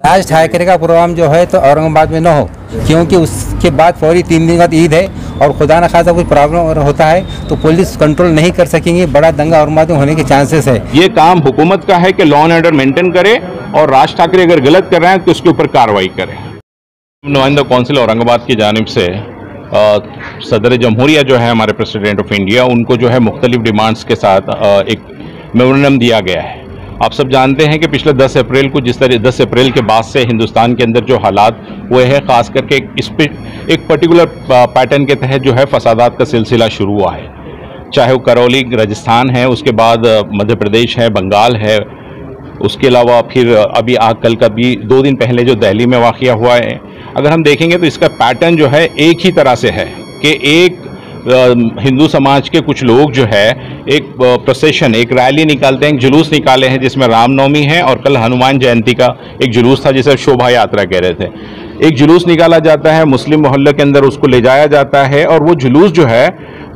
आज ठाकरे का प्रोग्राम जो है तो औरंगाबाद में न हो, क्योंकि उसके बाद फौरी 3 दिन बाद ईद है और खुदा न खासा कुछ प्रॉब्लम होता है तो पुलिस कंट्रोल नहीं कर सकेंगे, बड़ा दंगा औरंगाबाद में होने के चांसेस है। ये काम हुकूमत का है कि लॉ एंड ऑर्डर मेंटेन करे और राज ठाकरे अगर गलत कर रहे हैं तो उसके ऊपर कार्रवाई करें। नुमाइंदा कौंसिल औरंगाबाद की जानिब से सदर जमहूरिया जो है हमारे प्रेसिडेंट ऑफ इंडिया, उनको जो है मुख्तलिफ डिमांड्स के साथ एक मेमोरेंडम दिया गया है। आप सब जानते हैं कि पिछले 10 अप्रैल को जिस तरह 10 अप्रैल के बाद से हिंदुस्तान के अंदर जो हालात हुए हैं, ख़ास करके एक पर्टिकुलर पैटर्न के तहत जो है फसादात का सिलसिला शुरू हुआ है, चाहे वो करौली राजस्थान है, उसके बाद मध्य प्रदेश है, बंगाल है, उसके अलावा फिर अभी कल का भी 2 दिन पहले जो दिल्ली में वाक़या हुआ है। अगर हम देखेंगे तो इसका पैटर्न जो है एक ही तरह से है कि एक हिंदू समाज के कुछ लोग जो है एक प्रोसेशन, एक रैली निकालते हैं, एक जुलूस निकाले हैं जिसमें रामनवमी है और कल हनुमान जयंती का एक जुलूस था जिसे शोभा यात्रा कह रहे थे। एक जुलूस निकाला जाता है, मुस्लिम मोहल्ले के अंदर उसको ले जाया जाता है और वो जुलूस जो है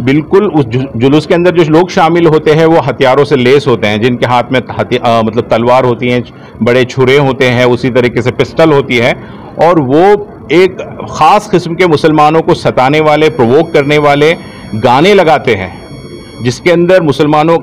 बिल्कुल उस जुलूस के अंदर जो लोग शामिल होते हैं वो हथियारों से लेस होते हैं, जिनके हाथ में मतलब तलवार होती हैं, बड़े छुरे होते हैं, उसी तरीके से पिस्टल होती है और वो एक ख़ास किस्म के मुसलमानों को सताने वाले, प्रोवोक करने वाले गाने लगाते हैं जिसके अंदर मुसलमानों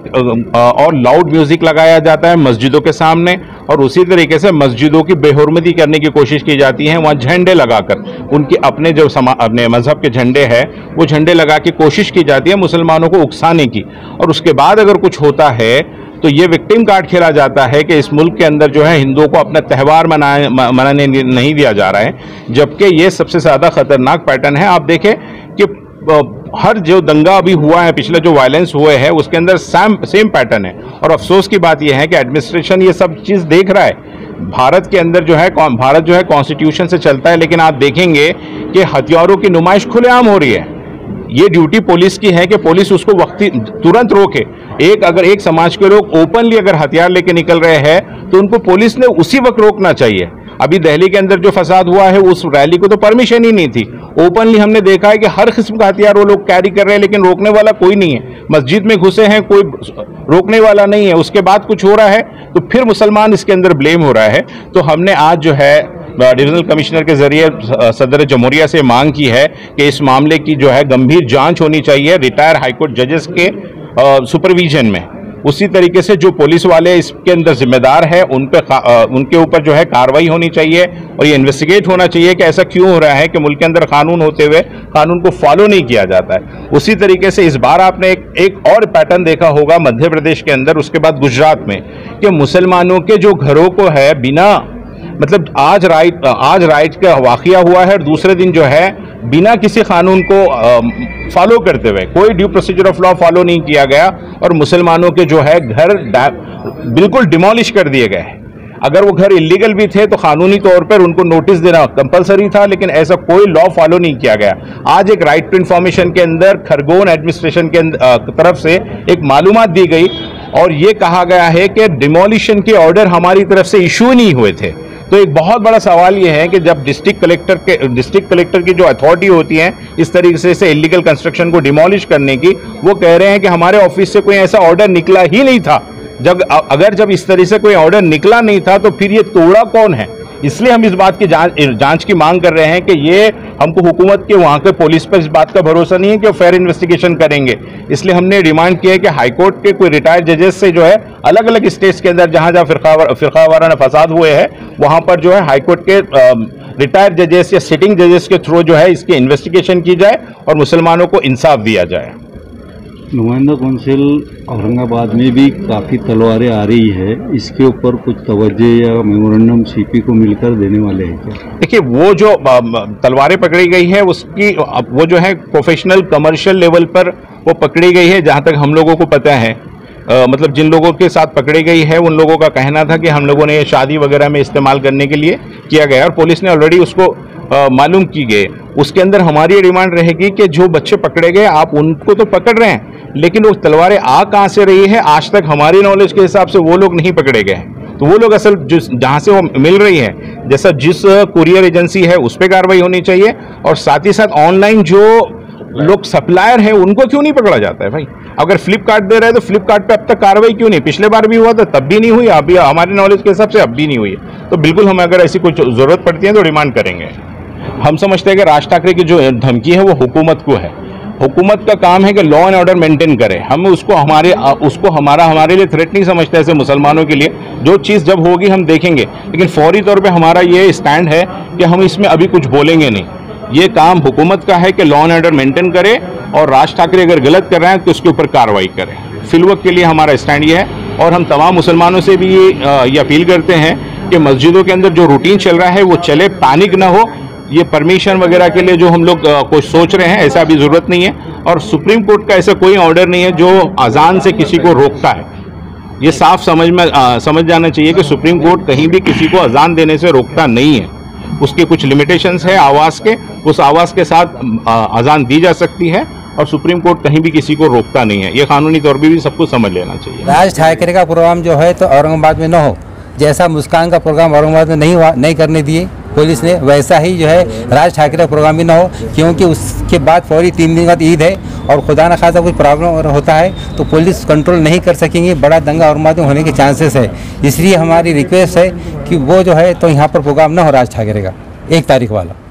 और लाउड म्यूज़िक लगाया जाता है मस्जिदों के सामने और उसी तरीके से मस्जिदों की बेहुरमती करने की कोशिश की जाती है। वहाँ झंडे लगाकर उनके अपने जो अपने मज़हब के झंडे हैं वो झंडे लगा के कोशिश की जाती है मुसलमानों को उकसाने की, और उसके बाद अगर कुछ होता है तो ये विक्टिम कार्ड खेला जाता है कि इस मुल्क के अंदर जो है हिंदुओं को अपना त्यौहार मनाने नहीं दिया जा रहा है, जबकि ये सबसे ज़्यादा ख़तरनाक पैटर्न है। आप देखें कि हर जो दंगा अभी हुआ है, पिछले जो वायलेंस हुए हैं उसके अंदर सेम पैटर्न है और अफसोस की बात यह है कि एडमिनिस्ट्रेशन ये सब चीज़ देख रहा है। भारत के अंदर जो है भारत जो है कॉन्स्टिट्यूशन से चलता है, लेकिन आप देखेंगे कि हथियारों की नुमाइश खुलेआम हो रही है। ये ड्यूटी पुलिस की है कि पुलिस उसको तुरंत रोके। अगर एक समाज के लोग ओपनली अगर हथियार लेके निकल रहे हैं तो उनको पुलिस ने उसी वक्त रोकना चाहिए। अभी दिल्ली के अंदर जो फसाद हुआ है उस रैली को तो परमिशन ही नहीं थी, ओपनली हमने देखा है कि हर किस्म का हथियार वो लोग कैरी कर रहे हैं लेकिन रोकने वाला कोई नहीं है। मस्जिद में घुसे हैं, कोई रोकने वाला नहीं है, उसके बाद कुछ हो रहा है तो फिर मुसलमान इसके अंदर ब्लेम हो रहा है। तो हमने आज जो है डिविजनल कमिश्नर के जरिए सदर जमहूरिया से मांग की है कि इस मामले की जो है गंभीर जांच होनी चाहिए रिटायर हाईकोर्ट जजेस के सुपरविजन में। उसी तरीके से जो पुलिस वाले इसके अंदर जिम्मेदार है उनके ऊपर जो है कार्रवाई होनी चाहिए और ये इन्वेस्टिगेट होना चाहिए कि ऐसा क्यों हो रहा है कि मुल्क के अंदर कानून होते हुए कानून को फॉलो नहीं किया जाता है। उसी तरीके से इस बार आपने एक और पैटर्न देखा होगा मध्य प्रदेश के अंदर, उसके बाद गुजरात में, कि मुसलमानों के जो घरों को है बिना मतलब आज राइट का वाक़या हुआ है और दूसरे दिन जो है बिना किसी कानून को फॉलो करते हुए, कोई due procedure of law follow नहीं किया गया और मुसलमानों के जो है घर बिल्कुल डिमोलिश कर दिए गए। अगर वो घर इलीगल भी थे तो कानूनी तौर पर उनको नोटिस देना कंपलसरी था, लेकिन ऐसा कोई लॉ फॉलो नहीं किया गया। आज एक राइट टू इन्फॉर्मेशन के अंदर खरगोन एडमिनिस्ट्रेशन के तरफ से एक मालूमात दी गई और ये कहा गया है कि डिमोलिशन के ऑर्डर हमारी तरफ से इशू नहीं हुए थे। तो एक बहुत बड़ा सवाल ये है कि जब डिस्ट्रिक्ट कलेक्टर की जो अथॉरिटी होती है इस तरीके से इलीगल कंस्ट्रक्शन को डिमोलिश करने की, वो कह रहे हैं कि हमारे ऑफिस से कोई ऐसा ऑर्डर निकला ही नहीं था। जब इस तरह से कोई ऑर्डर निकला नहीं था तो फिर ये तोड़ा कौन है? इसलिए हम इस बात की जांच की मांग कर रहे हैं कि ये हमको हुकूमत के वहाँ के पुलिस पर इस बात का भरोसा नहीं है कि वो फेयर इन्वेस्टिगेशन करेंगे। इसलिए हमने डिमांड किया है कि हाईकोर्ट के कोई रिटायर्ड जजेस से जो है अलग अलग स्टेट्स के अंदर जहाँ फिरका वाराना फसाद हुए हैं वहाँ पर जो है हाईकोर्ट के रिटायर्ड जजेस या सिटिंग जजेस के थ्रू जो है इसकी इन्वेस्टिगेशन की जाए और मुसलमानों को इंसाफ दिया जाए। नुमाइंदा कौंसिल औरंगाबाद में भी काफ़ी तलवारें आ रही है, इसके ऊपर कुछ तवज्जो या मेमोरेंडम सीपी को मिलकर देने वाले हैं क्या? देखिए, वो जो तलवारें पकड़ी गई है उसकी वो जो है प्रोफेशनल कमर्शियल लेवल पर वो पकड़ी गई है। जहाँ तक हम लोगों को पता है मतलब जिन लोगों के साथ पकड़ी गई है उन लोगों का कहना था कि हम लोगों ने ये शादी वगैरह में इस्तेमाल करने के लिए किया गया और पुलिस ने ऑलरेडी उसको मालूम की गई। उसके अंदर हमारी ये डिमांड रहेगी कि जो बच्चे पकड़े गए आप उनको तो पकड़ रहे हैं, लेकिन वो तलवारें आ कहाँ से रही है आज तक हमारी नॉलेज के हिसाब से वो लोग नहीं पकड़े गए। तो वो लोग असल जहाँ से वो मिल रही है, जैसा जिस कुरियर एजेंसी है उस पर कार्रवाई होनी चाहिए और साथ ही साथ ऑनलाइन जो लोग सप्लायर हैं उनको क्यों नहीं पकड़ा जाता है भाई? अगर फ्लिपकार्ट दे रहे हैं तो फ्लिपकार्ट पे अब तक कार्रवाई क्यों नहीं? पिछले बार भी हुआ था तब भी नहीं हुई, अभी हमारी नॉलेज के हिसाब से अब भी नहीं हुई है। तो बिल्कुल हमें अगर ऐसी कुछ ज़रूरत पड़ती है तो डिमांड करेंगे। हम समझते हैं कि राज ठाकरे की जो धमकी है वो हुकूमत को है। हुकूमत का काम है कि लॉ एंड ऑर्डर मेंटेन करे। हम उसको हमारे लिए थ्रेट नहीं समझते ऐसे मुसलमानों के लिए। जो चीज़ जब होगी हम देखेंगे, लेकिन फौरी तौर पे हमारा ये स्टैंड है कि हम इसमें अभी कुछ बोलेंगे नहीं। ये काम हुकूमत का है कि लॉ एंड ऑर्डर मेंटेन करे और राज ठाकरे अगर गलत कर रहे हैं तो उसके ऊपर कार्रवाई करे। फिलवक्त के लिए हमारा स्टैंड ये है और हम तमाम मुसलमानों से भी ये अपील करते हैं कि मस्जिदों के अंदर जो रूटीन चल रहा है वो चले, पैनिक ना हो। ये परमिशन वगैरह के लिए जो हम लोग कुछ सोच रहे हैं ऐसा भी ज़रूरत नहीं है और सुप्रीम कोर्ट का ऐसा कोई ऑर्डर नहीं है जो अजान से किसी को रोकता है। ये साफ समझ जाना चाहिए कि सुप्रीम कोर्ट कहीं भी किसी को अजान देने से रोकता नहीं है। उसके कुछ लिमिटेशंस है आवाज़ के, उस आवाज़ के साथ अजान दी जा सकती है और सुप्रीम कोर्ट कहीं भी किसी को रोकता नहीं है। ये कानूनी तौर पर भी सबको समझ लेना चाहिए। राज ठाकरे का प्रोग्राम जो है तो औरंगाबाद में न हो, जैसा मुस्कान का प्रोग्राम औरंगाबाद में नहीं करने दिए पुलिस ने, वैसा ही जो है राज ठाकरे का प्रोग्राम भी ना हो, क्योंकि उसके बाद फौरी 3 दिन बाद ईद है और खुदा न खासा कुछ प्रॉब्लम होता है तो पुलिस कंट्रोल नहीं कर सकेंगे। बड़ा दंगा और मातम होने के चांसेस है। इसलिए हमारी रिक्वेस्ट है कि वो जो है तो यहाँ पर प्रोग्राम ना हो राज ठाकरे का 1 तारीख वाला।